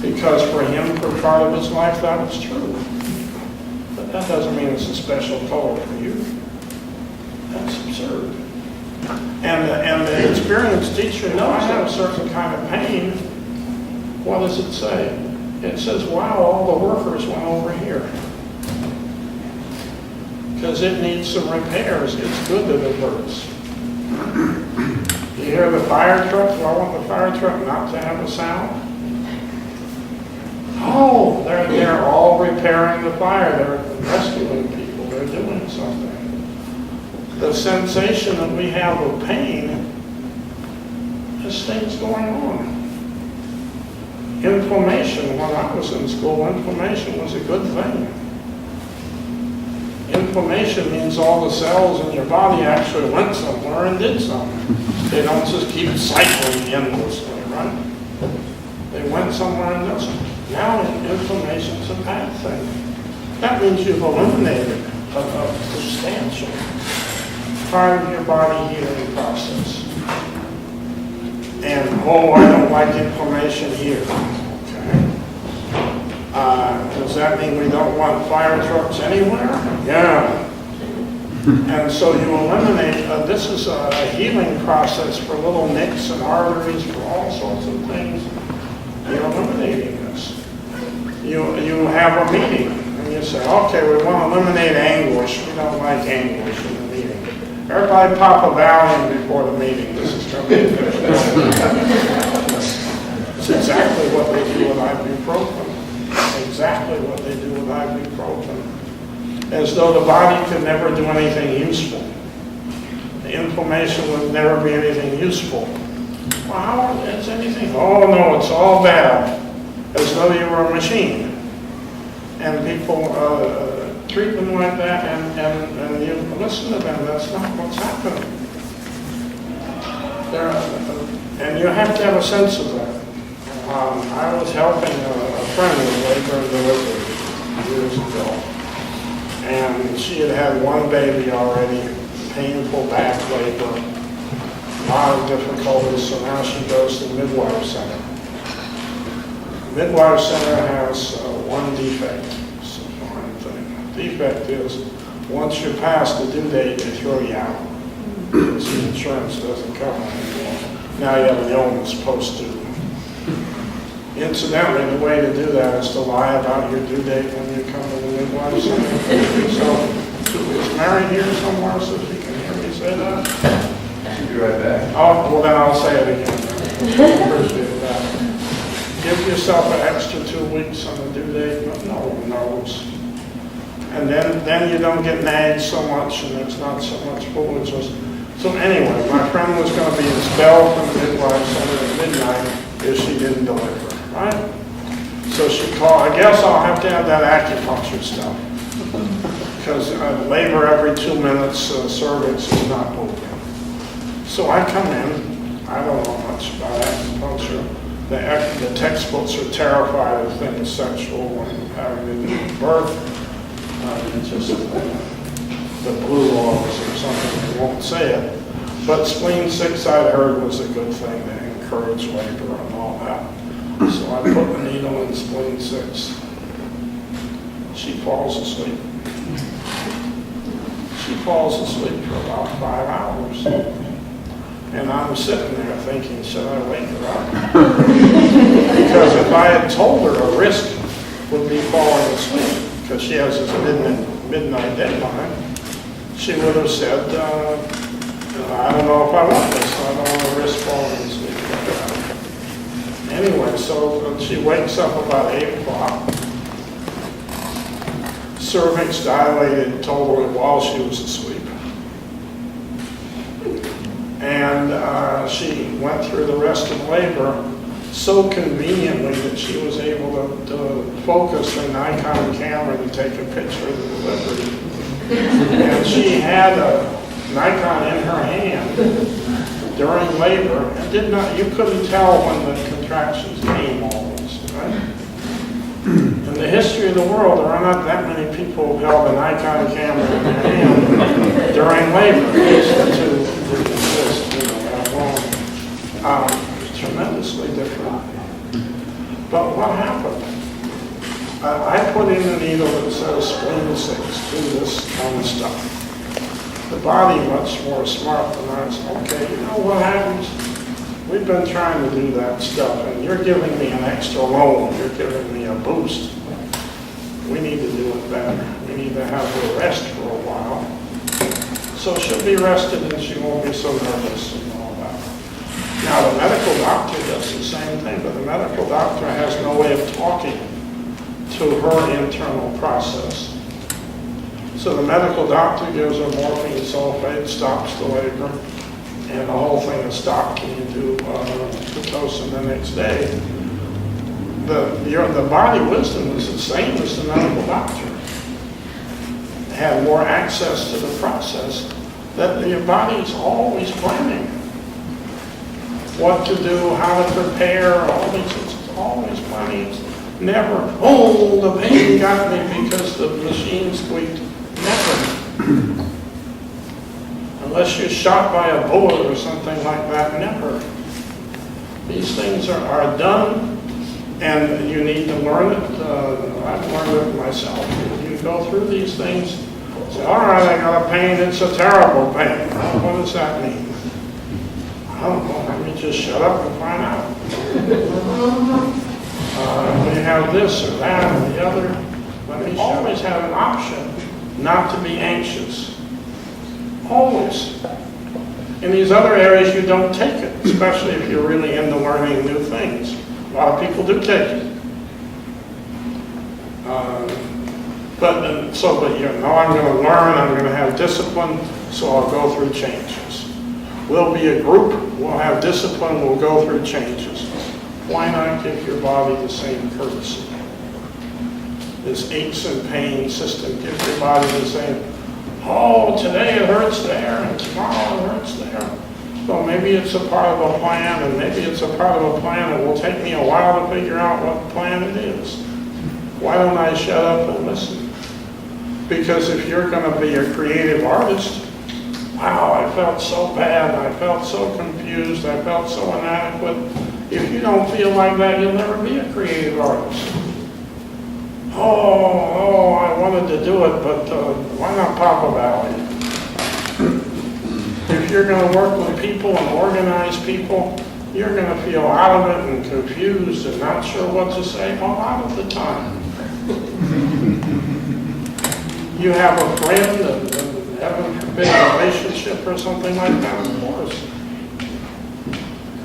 Because for him, for part of his life, that was true. But that doesn't mean it's a special color for you. That's absurd. And the experienced teacher knows I have a certain kind of pain. What does it say? It says, wow, all the workers went over here. Because it needs some repairs. It's good that it hurts. You hear the fire truck? Do I want the fire truck not to have a sound? Oh, they're all repairing the fire. They're rescuing people. They're doing something. The sensation that we have of pain is things going on. Inflammation, when I was in school, inflammation was a good thing. Inflammation means all the cells in your body actually went somewhere and did something. They don't just keep cycling endlessly, right? They went somewhere and did something. Now inflammation is a bad thing. That means you've eliminated a substantial part of your body healing process. And, oh, I don't like inflammation here. Okay. Does that mean we don't want fire trucks anywhere? Yeah. And so you eliminate, this is a healing process for little nicks and arteries, for all sorts of things. You're eliminating this. You have a meeting, and you say, okay, we want to eliminate anguish. We don't like anguish in the meeting. Everybody pop a Valium before the meeting. This is going to be It's exactly what they do with ibuprofen. Exactly what they do with ibuprofen. As though the body could never do anything useful. The inflammation would never be anything useful. Well, how is anything? Oh no, it's all bad. As though you were a machine. And people treat them like that, and you listen to them. That's not what's happening. And you have to have a sense of that. I was helping a friend with labor and delivery years ago. And she had had one baby already, painful back labor, a lot of difficulties, so now she goes to the midwife center. The midwife center has one defect. It's a fine thing. The defect is, once you're past the due date, they throw you out. Because the insurance doesn't cover anymore. Now you have an illness post-due. Incidentally, the way to do that is to lie about your due date when you come to the midwife center. So, is Mary here somewhere so she can hear me say that? She'll be right back. Oh, well then I'll say it again. Appreciate that. Give yourself an extra 2 weeks on the due date, but no one knows. And then you don't get nagged so much and there's not so much foolishness. So anyway, my friend was going to be expelled from the midwife center at midnight if she didn't deliver. Right? So she called, I guess I'll have to have that acupuncture stuff. Because labor every 2 minutes, cervix is not moving. So I come in, I don't know much about acupuncture. The textbooks are terrified of things sexual and having to do with birth. It's just the blue laws or something, they won't say it. But spleen 6 I heard was a good thing to encourage labor and all that. So I put the needle in spleen 6. She falls asleep. She falls asleep for about 5 hours. And I'm sitting there thinking, should I wake her up? Because if I had told her a risk would be falling asleep, because she has this midnight deadline, she would have said, I don't know if I want this, I don't want to risk falling asleep. Anyway, so she wakes up about 8 o'clock. Cervix dilated totally while she was asleep. And she went through the rest of labor so conveniently that she was able to focus her Nikon camera to take a picture of the delivery. And she had a Nikon in her hand during labor, and you couldn't tell when the contractions came almost, right? In the history of the world, there are not that many people who held a Nikon camera in their hand during labor. These two didn't exist, that long. Tremendously different. But what happened? I put in a needle that says spleen 6, do this kind of stuff. The body, much more smart than I said, okay, you know what happens? We've been trying to do that stuff, and you're giving me an extra loan. You're giving me a boost. We need to do it better. We need to have her rest for a while. So she'll be rested and she won't be so nervous and all that. Now, the medical doctor does the same thing, but the medical doctor has no way of talking to her internal process. So the medical doctor gives her morphine sulfate, stops the labor, and the whole thing is stopped and you do Pitocin the next day. The body wisdom is the same as the medical doctor. Have more access to the process that your body is always planning. What to do, how to prepare, all these things, it's always planning. It's never, oh, the pain got me because the machine squeaked. Never. Unless you're shot by a bullet or something like that, never. These things are done, and you need to learn it. I've learned it myself. You go through these things, say, all right, I got a pain, it's a terrible pain. Well, what does that mean? I don't know, let me just shut up and find out. We have this or that or the other. But we always have an option not to be anxious. Always. In these other areas, you don't take it, especially if you're really into learning new things. A lot of people do take it. But you know, I'm going to learn, I'm going to have discipline, so I'll go through changes. We'll be a group, we'll have discipline, we'll go through changes. Why not give your body the same courtesy? This aches and pain system, give your body the same, oh, today it hurts there, and tomorrow it hurts there. So maybe it's a part of a plan, and maybe it's a part of a plan that will take me a while to figure out what plan it is. Why don't I shut up and listen? Because if you're going to be a creative artist, wow, I felt so bad, I felt so confused, I felt so inadequate. If you don't feel like that, you'll never be a creative artist. Oh, I wanted to do it, but why not Papa Valley? If you're going to work with people and organize people, you're going to feel out of it and confused and not sure what to say a lot of the time. You have a friend and heaven forbid a relationship or something like that, of course.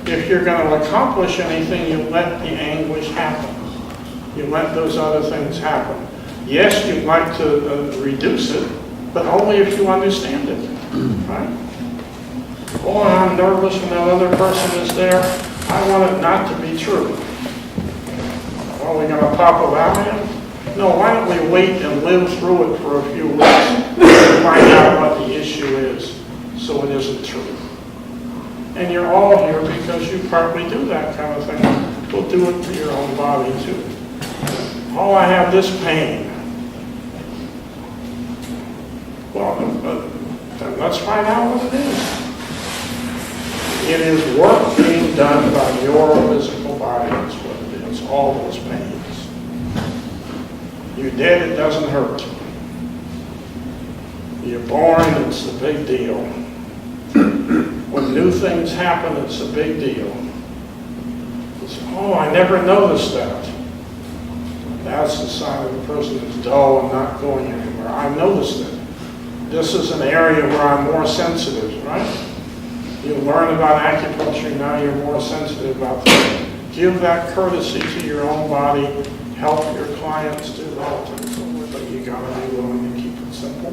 If you're going to accomplish anything, you let the anguish happen. You let those other things happen. Yes, you'd like to reduce it, but only if you understand it, right? Oh, I'm nervous when that other person is there. I want it not to be true. Are we going to pop a valley? No, why don't we wait and live through it for a few weeks and find out what the issue is so it isn't true. And you're all here because you partly do that kind of thing. We'll do it for your own body too. Oh, I have this pain. Well, then let's find out what it is. It is work being done by your physical body. That's what it is. All those pains. You're dead, it doesn't hurt. You're born, it's a big deal. When new things happen, it's a big deal. It's, oh, I never noticed that. That's the sign of a person who's dull and not going anywhere. I noticed it. This is an area where I'm more sensitive, right? You learn about acupuncture, now you're more sensitive about things. Give that courtesy to your own body. Help your clients do that. But you gotta be willing to keep it simple.